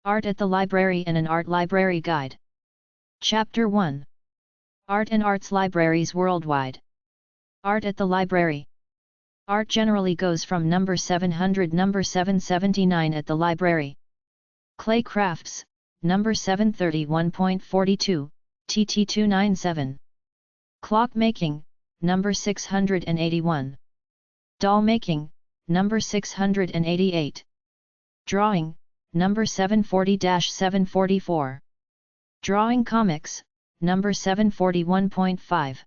Art at the Library and an Art Library Guide. Chapter 1. Art and Arts Libraries Worldwide. Art at the Library. Art generally goes from number 700 number 779 at the library. Clay crafts, number 731.42, TT297. Clock making, number 681. Doll making, number 688. Drawing, number 740-744. Drawing comics, number 741.5.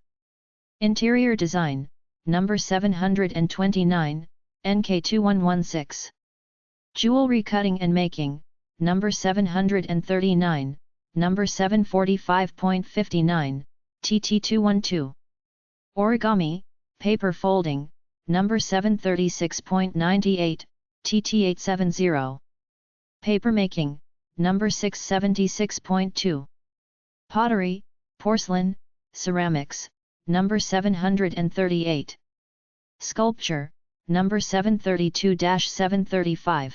Interior design, number 729, NK2116. Jewelry cutting and making, number 739, number 745.59, TT212. Origami, paper folding, number 736.98, TT870. Papermaking, number 676.2. Pottery, porcelain, ceramics, number 738. Sculpture, number 732-735.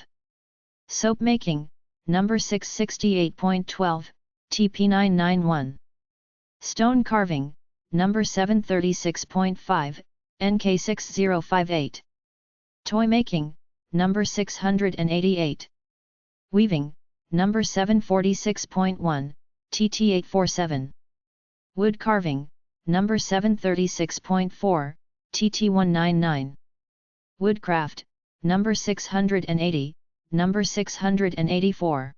Soap making, number 668.12, TP991. Stone carving, number 736.5, NK6058. Toy making, number 688. Weaving, number 746.1, TT847. Wood carving, number 736.4, TT199. Woodcraft, number 680, number 684.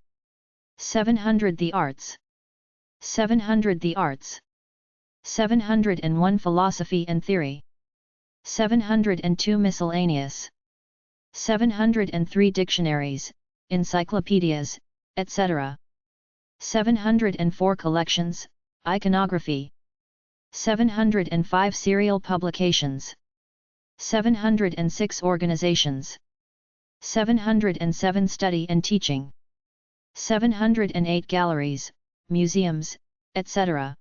700 The Arts. 700 The Arts. 701 Philosophy and Theory. 702 Miscellaneous. 703 Dictionaries, encyclopedias, etc. 704 Collections, iconography. 705 Serial publications. 706 Organizations. 707 Study and teaching. 708 Galleries, museums, etc.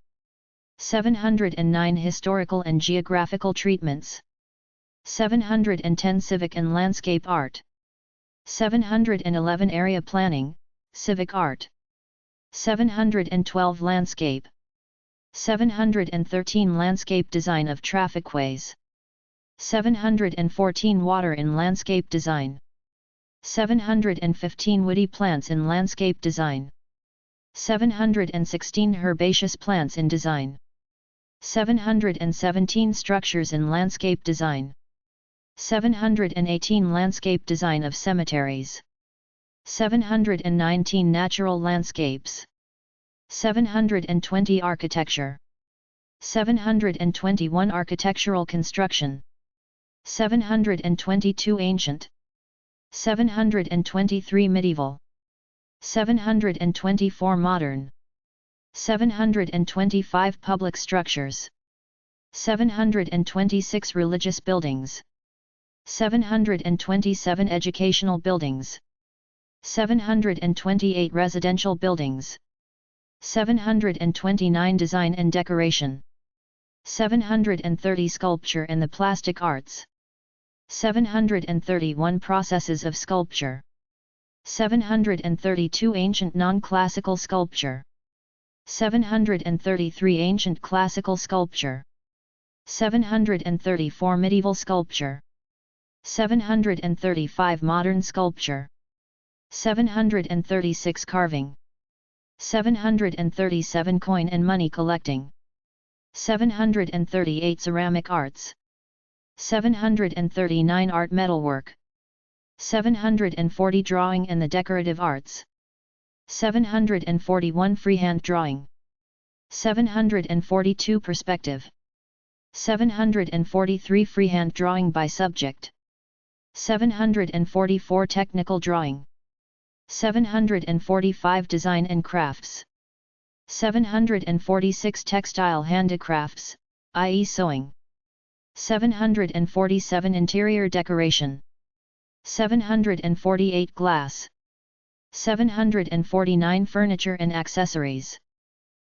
709 Historical and geographical treatments. 710 Civic and landscape art. 711 Area planning, civic art. 712 Landscape. 713 Landscape design of trafficways. 714 Water in landscape design. 715 Woody plants in landscape design. 716 Herbaceous plants in design. 717 Structures in landscape design. 718 Landscape design of cemeteries. 719 Natural landscapes. 720 Architecture. 721 Architectural construction. 722 Ancient. 723 Medieval. 724 Modern. 725 Public structures. 726 Religious buildings. 727 Educational buildings. 728 Residential buildings. 729 Design and decoration. 730 Sculpture and the plastic arts. 731 Processes of sculpture. 732 Ancient non-classical sculpture. 733 Ancient classical sculpture. 734 Medieval sculpture. 735 Modern sculpture. 736 Carving. 737 Coin and money collecting. 738 Ceramic arts. 739 Art metalwork. 740 Drawing and the decorative arts. 741 Freehand drawing. 742 Perspective. 743 Freehand drawing by subject. 744 Technical drawing. 745 Design and crafts. 746 Textile handicrafts, i.e. sewing. 747 Interior decoration. 748 Glass. 749 Furniture and accessories.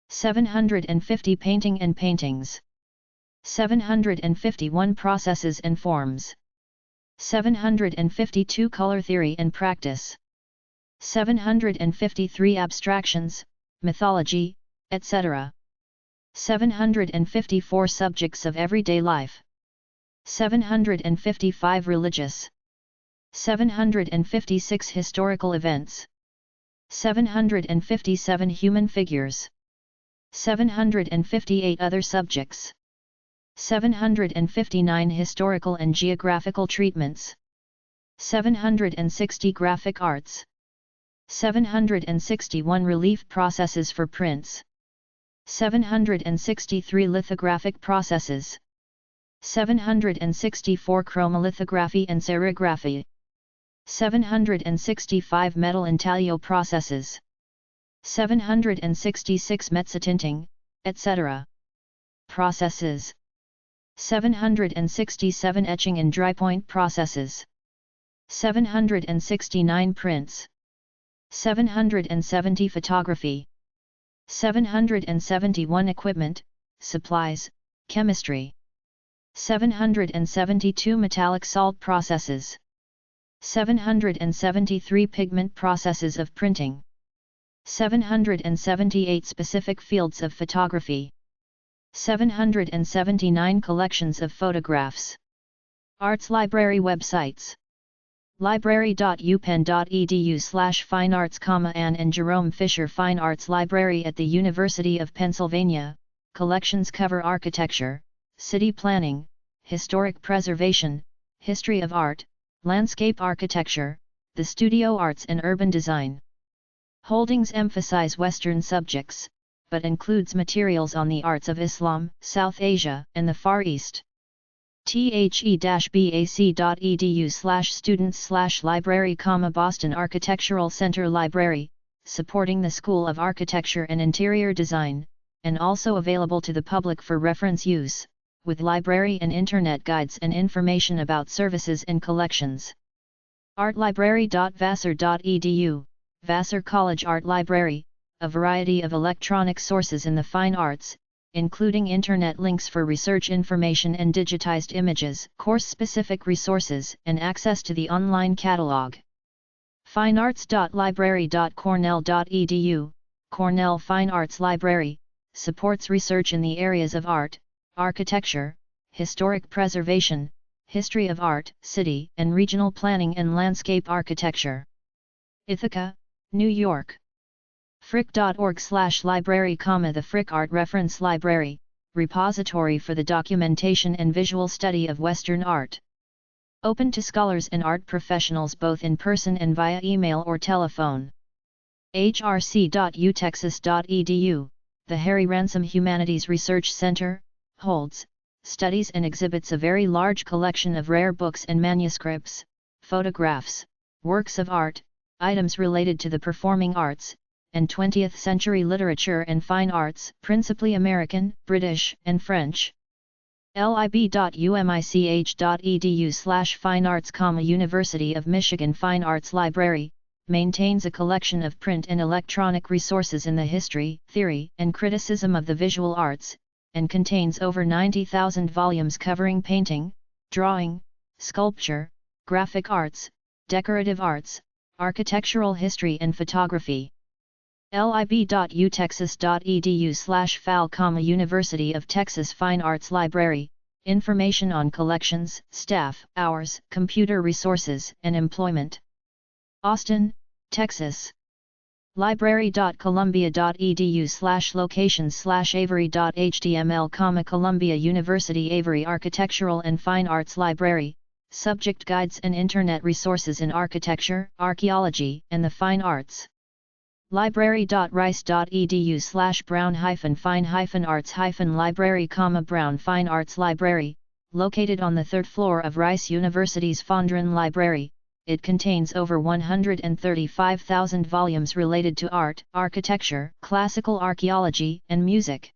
750 Painting and paintings. 751 Processes and forms. 752 Color theory and practice. 753 abstractions, mythology, etc. 754 subjects of everyday life. 755 religious. 756 historical events. 757 human figures. 758 other subjects. 759 historical and geographical treatments. 760 graphic arts. 761 relief processes for prints. 763 lithographic processes. 764 chromolithography and serigraphy. 765 metal intaglio processes. 766 mezzotinting, etc. processes. 767 etching and drypoint processes. 769 prints. 770 photography. 771 equipment, supplies, chemistry. 772 metallic salt processes. 773 pigment processes of printing. 778 specific fields of photography. 779 collections of photographs. Arts Library websites. library.upenn.edu/finearts, Anne and Jerome Fisher Fine Arts Library at the University of Pennsylvania. Collections cover architecture, city planning, historic preservation, history of art, landscape architecture, the studio arts and urban design. Holdings emphasize Western subjects, but includes materials on the arts of Islam, South Asia, and the Far East. the.edu/students/library, Boston Architectural Center Library, supporting the School of Architecture and Interior Design, and also available to the public for reference use, with library and internet guides and information about services and collections. artlibrary.vassar.edu, Vassar College Art Library, a variety of electronic sources in the fine arts, including internet links for research information and digitized images, course-specific resources, and access to the online catalog. finearts.library.cornell.edu, Cornell Fine Arts Library, supports research in the areas of art, architecture, historic preservation, history of art, city and regional planning and landscape architecture. Ithaca, New York. frick.org/library, the Frick Art Reference Library, repository for the documentation and visual study of Western art. Open to scholars and art professionals both in person and via email or telephone. hrc.utexas.edu, the Harry Ransom Humanities Research Center, holds, studies and exhibits a very large collection of rare books and manuscripts, photographs, works of art, items related to the performing arts, and 20th century literature and fine arts, principally American, British, and French. lib.umich.edu/finearts, University of Michigan Fine Arts Library, maintains a collection of print and electronic resources in the history, theory, and criticism of the visual arts, and contains over 90,000 volumes covering painting, drawing, sculpture, graphic arts, decorative arts, architectural history and photography. lib.utexas.edu/fal, University of Texas Fine Arts Library, information on collections, staff, hours, computer resources, and employment. Austin, Texas. library.columbia.edu/locations/avery.html, Columbia University Avery Architectural and Fine Arts Library, subject guides and internet resources in architecture, archaeology, and the fine arts. library.rice.edu/brown-fine-arts-library, Brown Fine Arts Library, located on the third floor of Rice University's Fondren Library. It contains over 135,000 volumes related to art, architecture, classical archaeology, and music.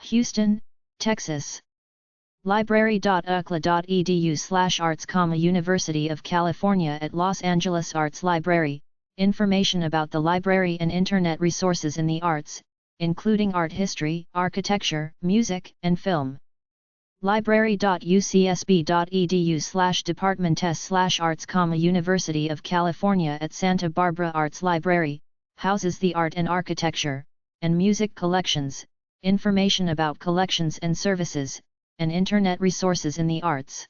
Houston, Texas. library.ucla.edu/arts, University of California at Los Angeles Arts Library, information about the library and internet resources in the arts, including art history, architecture, music, and film. library.ucsb.edu/departments/arts, University of California at Santa Barbara Arts Library, houses the art and architecture, and music collections, information about collections and services, and internet resources in the arts.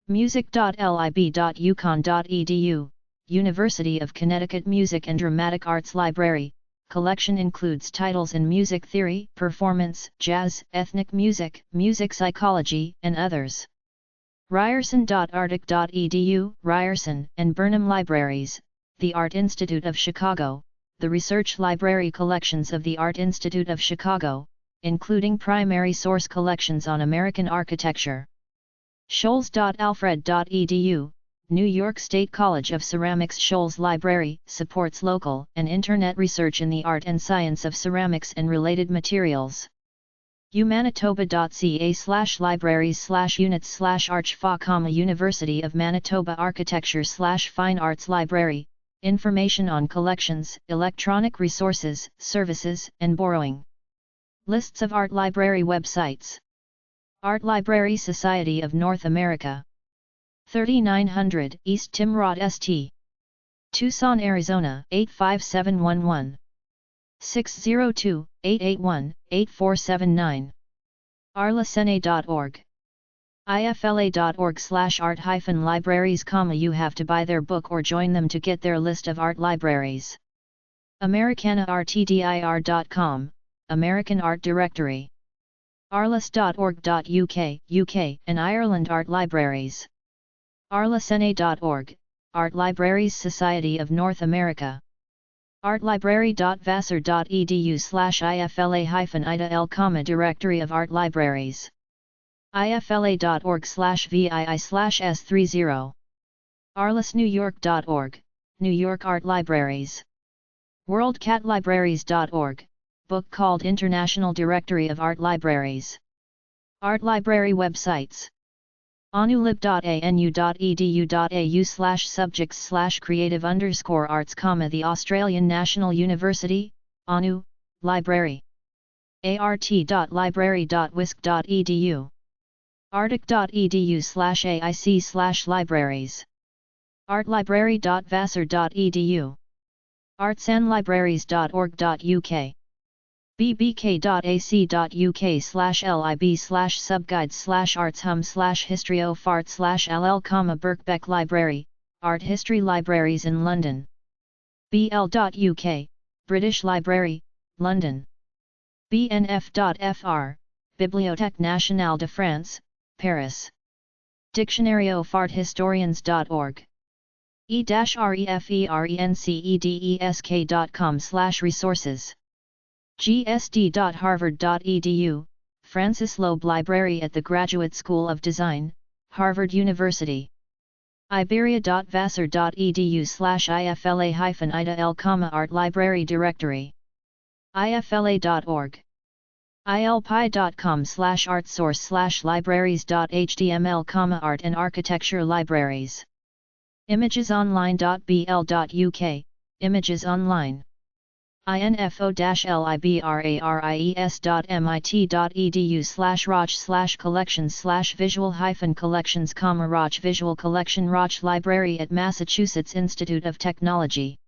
music.lib.uconn.edu, University of Connecticut Music and Dramatic Arts Library, collection includes titles in music theory, performance, jazz, ethnic music, music psychology, and others. Ryerson.artic.edu, Ryerson and Burnham Libraries, the Art Institute of Chicago, the research library collections of the Art Institute of Chicago, including primary source collections on American architecture. Shoals.alfred.edu, New York State College of Ceramics Shoals Library, supports local and internet research in the art and science of ceramics and related materials. umanitoba.ca/libraries/units/archfa, University of Manitoba Architecture/Fine Arts Library, information on collections, electronic resources, services, and borrowing. Lists of art library websites. Art Library Society of North America. 3900 East Timrod St. Tucson, Arizona 85711. 602-881-8479. arlasene.org. ifla.org/art-libraries, you have to buy their book or join them to get their list of art libraries. americanartdir.com, American Art Directory. arlas.org.uk, UK and Ireland Art Libraries. arlasene.org, Art Libraries Society of North America. artlibrary.vassar.edu/ifla-idal, Directory of Art Libraries. ifla.org/VII/S30. arlasnewyork.org, New York Art Libraries. worldcatlibraries.org, book called International Directory of Art Libraries. Art Library websites. anulib.anu.edu.au/subjects/creative_arts, the Australian National University, ANU, Library. art.library.wisc.edu. arctic.edu/aic/libraries. artlibrary.vassar.edu. artsanlibraries.org.uk. bbk.ac.uk/lib/artshum/historyofart/ll, Birkbeck Library, Art History Libraries in London. bl.uk, British Library, London. bnf.fr, Bibliothèque Nationale de France, Paris. Dictionaryofarthistorians.org. e-referencedesk.com/resources. gsd.harvard.edu, Francis Loeb Library at the Graduate School of Design, Harvard University. iberia.vassar.edu/ifla-idal, Art Library Directory. ifla.org. ilpi.com/artsource/libraries.html, Art and Architecture Libraries. imagesonline.bl.uk, Images Online. info-libraries.edu/roch/collections/visual-collections, Roch Visual Collection, Roch Library at Massachusetts Institute of Technology.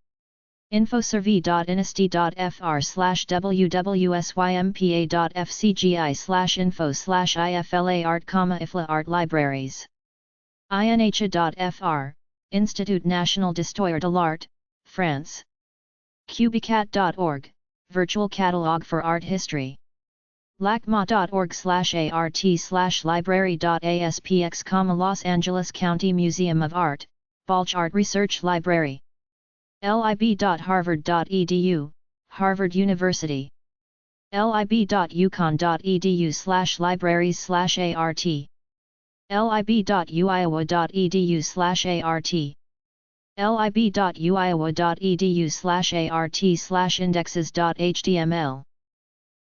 infosurvey.nsd.fr/wwsympa.fcgi/info/ifla-art, ifla Art Libraries. inha.fr, Institut National d'Histoire de l'Art, France. cubicat.org, Virtual Catalog for Art History. lacma.org/art/library.aspx, Los Angeles County Museum of Art, Balch Art Research Library. lib.harvard.edu, Harvard University. lib.uconn.edu/libraries/art. lib.uiowa.edu/art. lib.uiowa.edu/art/indexes.html.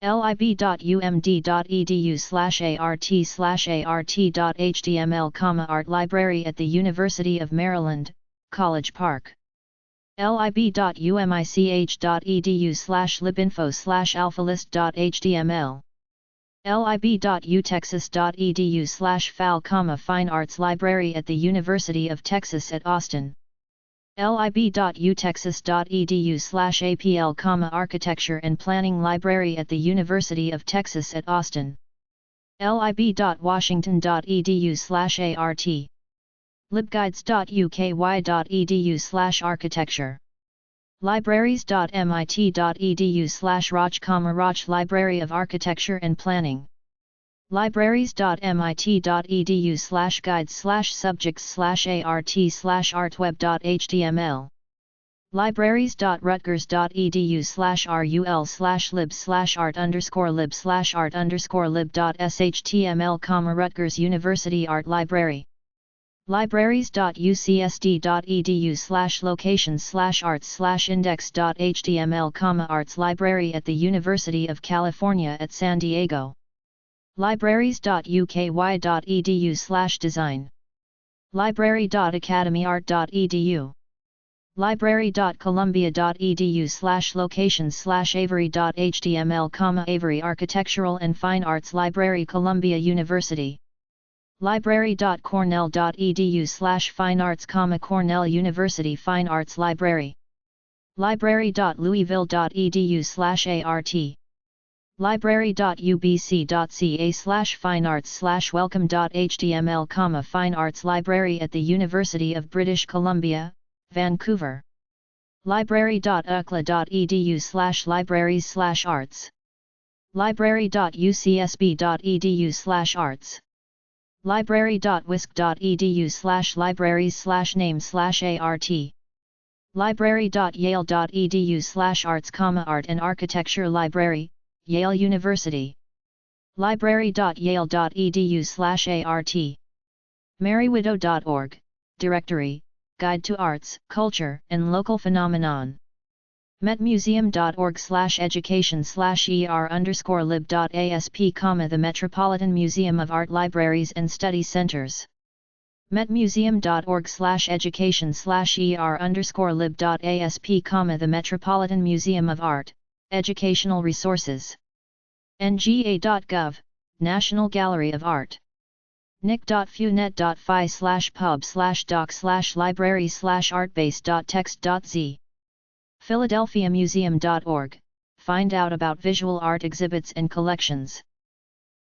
lib.umd.edu/art/art.html, Art Library at the University of Maryland, College Park. lib.umich.edu/libinfo/alphalist.html. lib.utexas.edu/fal, Fine Arts Library at the University of Texas at Austin. lib.utexas.edu/apl, Architecture and Planning Library at the University of Texas at Austin. lib.washington.edu/art. libguides.uky.edu/architecture. libraries.mit.edu/raj, Raj Library of Architecture and Planning. libraries.mit.edu/guides/subjects/art/artweb.html. libraries.rutgers.edu/rul/lib/art_lib/art_lib.shtml, Rutgers University Art Library. libraries.ucsd.edu/locations/arts/index.html, Arts Library at the University of California at San Diego. libraries.uky.edu/design. library.academyart.edu. library.columbia.edu/locations/avery.html, Avery Architectural and Fine Arts Library, Columbia University. library.cornell.edu/fine arts, Cornell University Fine Arts Library. library.louisville.edu/art. library.ubc.ca/finearts/welcome.html, Fine Arts Library at the University of British Columbia, Vancouver. library.ucla.edu/libraries/arts. library.ucsb.edu/arts. library.wisc.edu/libraries/name/art. library.yale.edu/arts, Art and Architecture Library, Yale University. library.yale.edu/art. marywidow.org, Directory, Guide to Arts, Culture and Local Phenomenon. metmuseum.org/education/er_lib.asp, the Metropolitan Museum of Art Libraries and Study Centers. metmuseum.org/education/er_lib.asp, the Metropolitan Museum of Art, Educational Resources. nga.gov, National Gallery of Art. nic.fu.net.fi/pub/doc/library/artbase.text.z. philadelphiamuseum.org, find out about visual art exhibits and collections.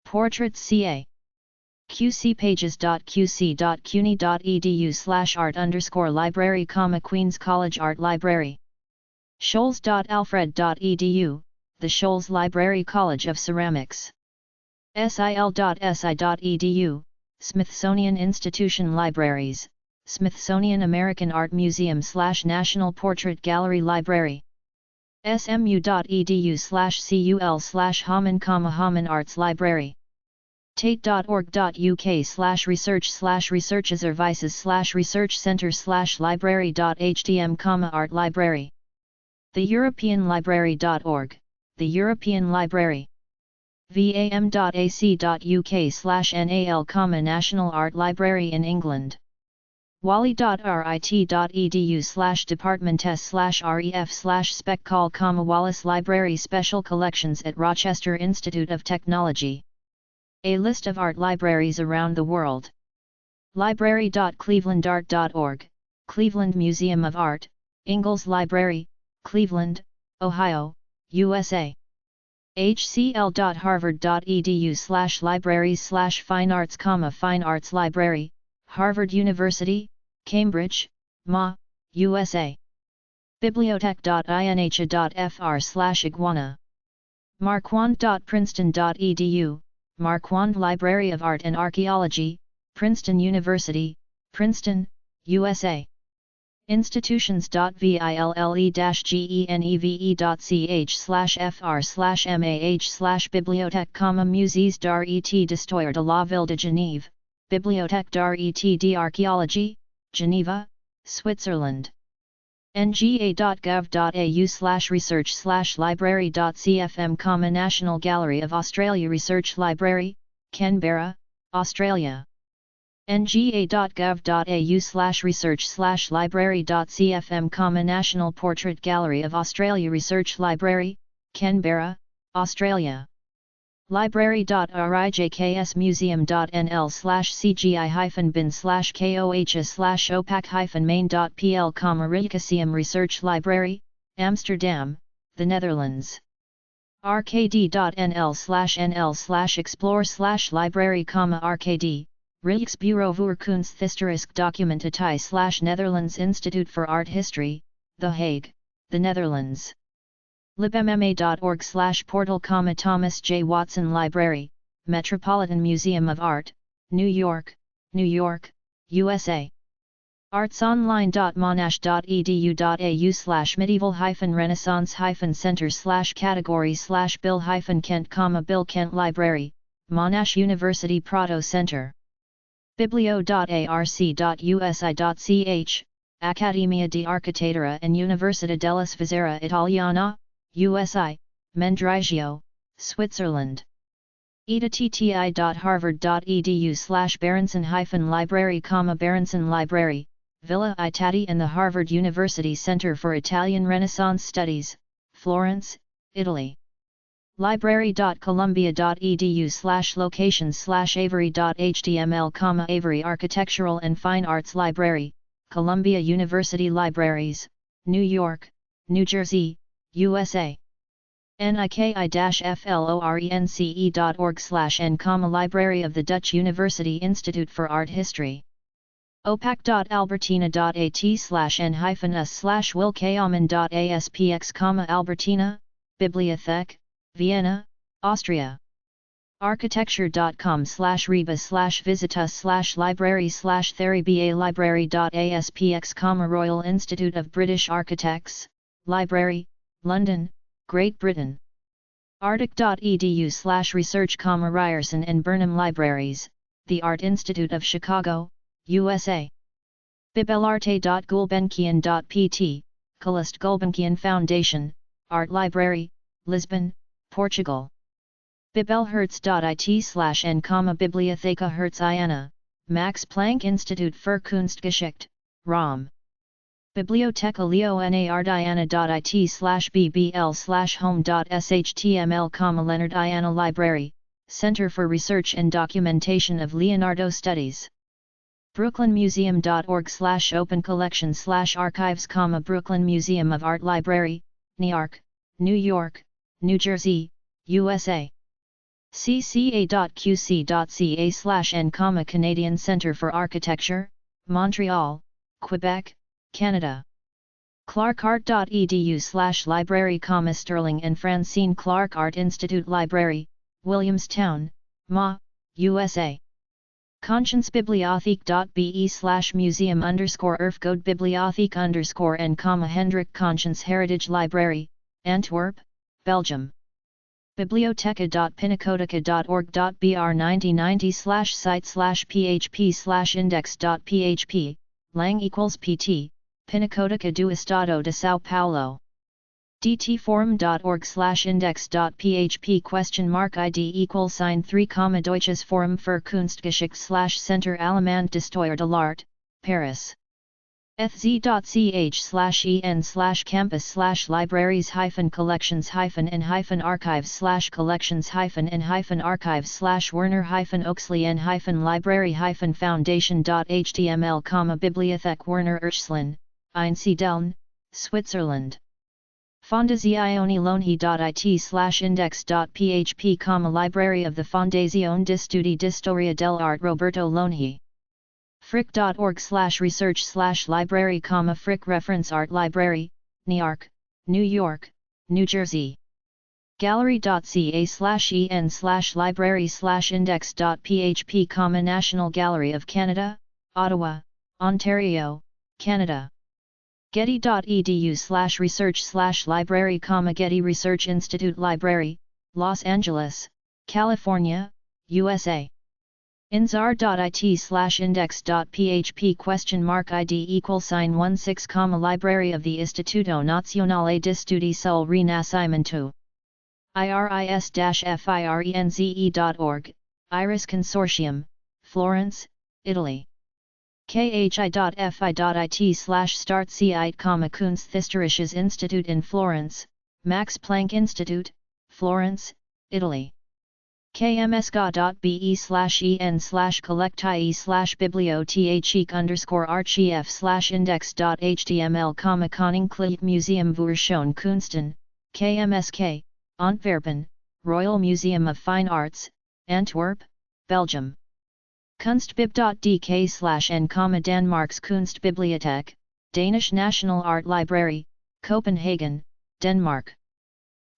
Portraits ca. qcpages.qc.cuny.edu/art_library, Queens College Art Library. shoals.alfred.edu, the Shoals Library College of Ceramics. sil.si.edu, Smithsonian Institution Libraries, Smithsonian American Art Museum/National Portrait Gallery Library. smu.edu/cul/Haman, Haman Arts Library. tate.org.uk/research/researchservices/research center/library.htm, Art Library. The European Library.org, the European Library. vam.ac.uk/nal, National Art Library in England. wally.rit.edu/departments/ref/spec-call, Wallace Library Special Collections at Rochester Institute of Technology. A list of art libraries around the world. library.clevelandart.org, Cleveland Museum of Art, Ingalls Library, Cleveland, Ohio, USA. hcl.harvard.edu/libraries/fine arts, Fine Arts Library, Harvard University, Cambridge, MA, USA. bibliothek.inha.fr/iguana. marquand.princeton.edu, Marquand Library of Art and Archaeology, Princeton University, Princeton, USA. institutions.ville.ch/fr/mah/bibliothèque, Musées d'art et d'histoire de la ville de Genève, Bibliothèque d'art et d'archéologie, Geneva, Switzerland. nga.gov.au/research/library.cfm, National Gallery of Australia Research Library, Canberra, Australia. nga.gov.au/research/library.cfm, National Portrait Gallery of Australia Research Library, Canberra, Australia. library.rijks-museum.nl/cgi-bin/koh/opac-main.pl, Rijksmuseum Amsterdam, the Netherlands. rkd.nl/explore/library, Rijksbureau voor Kunsthistorisch Documentatie/Netherlands Institute for Art History, The Hague, the Netherlands. libmma.org/portal, Thomas J. Watson Library, Metropolitan Museum of Art, New York, USA. artsontline.monash.edu.au/medieval-renaissance-center/category/Bill-Kent, Bill Kent Library, Monash University Prato Center. biblio.arc.usi.ch, Accademia di Architettura and Università della Svizzera Italiana, USI, Mendrisio, Switzerland. edati.harvard.edu/Berenson-library, Berenson Library, Villa Itati and the Harvard University Center for Italian Renaissance Studies, Florence, Italy. library.columbia.edu/locations/avery.html, Avery Architectural and Fine Arts Library, Columbia University Libraries, New York, New Jersey, USA. niki-florence.org/n, Library of the Dutch University Institute for Art History. opac.albertina.at/n-us/wilkeomen.aspx, Albertina, Bibliothek, Vienna, Austria. architecture.com/reba/visitus/library/thery library.aspx, Royal Institute of British Architects, Library, London, Great Britain. arctic.edu/research, Ryerson and Burnham Libraries, The Art Institute of Chicago, USA. bibelarte.gulbenkian.pt, Calouste Gulbenkian Foundation, Art Library, Lisbon, Portugal. bibelherz.it/n, Bibliotheca Hertziana, Max Planck Institute für Kunstgeschichte, Rom. Biblioteca leonardiana.it/bbl/home.shtml, Leonardiana Library, Center for Research and Documentation of Leonardo Studies. brooklynmuseum.org/open collection/archives, Brooklyn Museum of Art Library, Newark, New York, New Jersey, USA. cca.qc.ca/n, Canadian Centre for Architecture, Montreal, Quebec, Canada. clarkart.edu/library, Sterling and Francine Clark Art Institute Library, Williamstown, MA, USA. consciencebibliotheek.be/museum_erfgoed bibliotheek_n, Hendrik Conscience Heritage Library, Antwerp, Belgium. biblioteca.pinacoteca.org.br9090/site/php/index.php, lang =pt, Pinacoteca do Estado de São Paulo. dtforum.org/index.php =ID 3, Deutsches Forum für Kunstgeschichte/Centre Allemand d'Histoire de l'Art, Paris. fz.ch/en/campus/libraries-archives/collections-and-archives/Werner-Oxley-Foundation.html, Bibliothek Werner Urschlin, Switzerland. fondazione-lonhi.it/index.php, Library of the Fondazione di Studi di Storia dell'Arte Roberto Lonhi. frick.org/research/library, Frick Reference Art Library, Newark, New York, New Jersey. gallery.ca/en/library/index.php, National Gallery of Canada, Ottawa, Ontario, Canada. getty.edu/research/library, Getty Research Institute Library, Los Angeles, California, USA. inzar.it/index.php ?ID =16, Library of the Istituto Nazionale di Studi sul Rinascimento. iris-firenze.org, Iris Consortium, Florence, Italy. khi.fi.it/startseite, Kunsthistorisches Institut in Florence, Max Planck Institute, Florence, Italy. kmsk.be/en/collectie/bibliothek_archiv/index.html, Koninklijk Museum voor Schoon Kunsten, KMSK, Antwerpen, Royal Museum of Fine Arts, Antwerp, Belgium. Kunstbib.dk/n, Danmarks Kunstbibliotek, Danish National Art Library, Copenhagen, Denmark.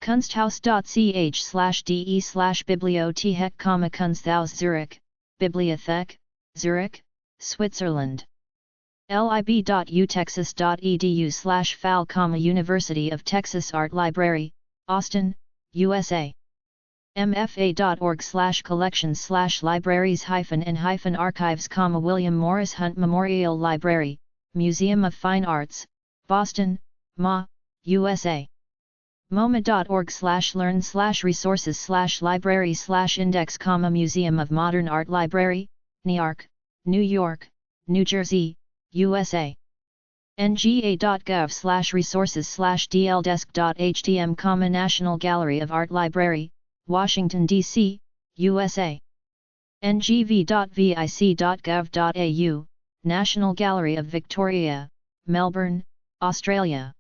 Kunsthaus.ch/de/bibliothek, Kunsthaus Zurich, Bibliothek, Zurich, Switzerland. lib.utexas.edu/fal, University of Texas Art Library, Austin, USA. mfa.org/collections/libraries-and-archives, William Morris Hunt Memorial Library, Museum of Fine Arts, Boston, MA, USA. moma.org/learn/resources/library/index, Museum of Modern Art Library, Newark, New York, New Jersey, USA. nga.gov/resources/dldesk.htm, National Gallery of Art Library, Washington, D.C., USA. ngv.vic.gov.au, National Gallery of Victoria, Melbourne, Australia.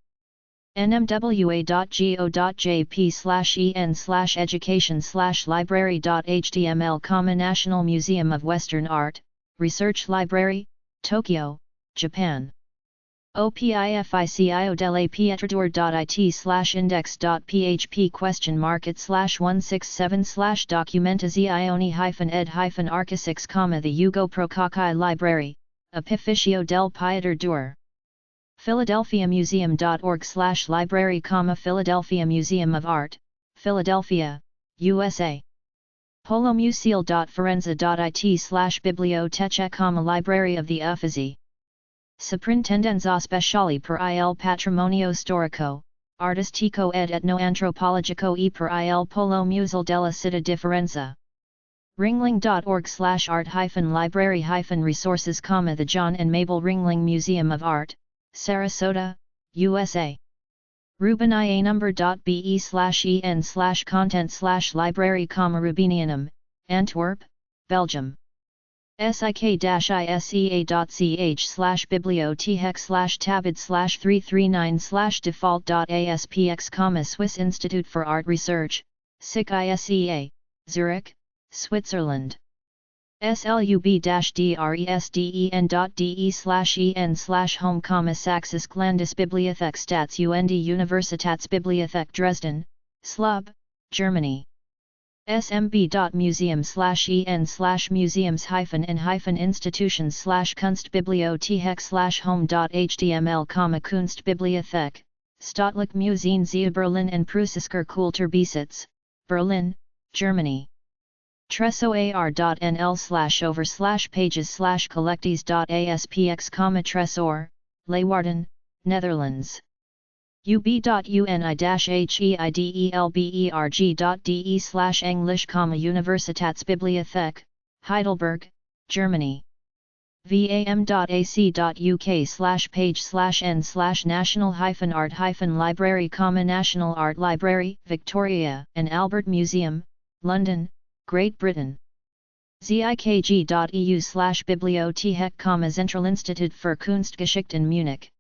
nmwa.go.jp/en/education/library.html, National Museum of Western Art, Research Library, Tokyo, Japan. opIFICIODELAPETRADOR.it/index.php?167/documenta-zioni-ed-archisics, the Ugo Procaci Library, Epificio del Pieder Dur. PhiladelphiaMuseum.org/library, Philadelphia Museum of Art, Philadelphia, USA. polomuseo.forenza.it/biblioteca, Library of the Uffizi. Superintendenza Speciali per il Patrimonio Storico, Artistico ed Etnoantropologico e per il Polo Museo della Città di Firenze. Ringling.org/art-library-resources, the John and Mabel Ringling Museum of Art, Sarasota, USA. rubinianumber.be/en/content/library, Rubinianum, Antwerp, Belgium. sik-isea.ch/bibliothek/tabid/339/default.aspx, Swiss Institute for Art Research, SIK-ISEA, Zurich, Switzerland. slub.dresden.de/en/home, Saxis Landesbibliothek Stats und Universitätsbibliothek Dresden, slub, Germany. smb.museums/en-institutions/kunstbibliothek/home.html, Kunstbibliothek, Staatliche Museen zu Berlin und Preußischer Kulturbesitz, Berlin, Germany. tresor.nl/over/pages/collecties.aspx, Tresor, Leeuwarden, Netherlands. ub.uni-heidelberg.de/English, Universitätsbibliothek, Heidelberg, Germany. vam.ac.uk/page/n/national-art-library, National Art Library, Victoria and Albert Museum, London, Great Britain. zikg.eu/bibliothek, Zentralinstitut für Kunstgeschichte in Munich.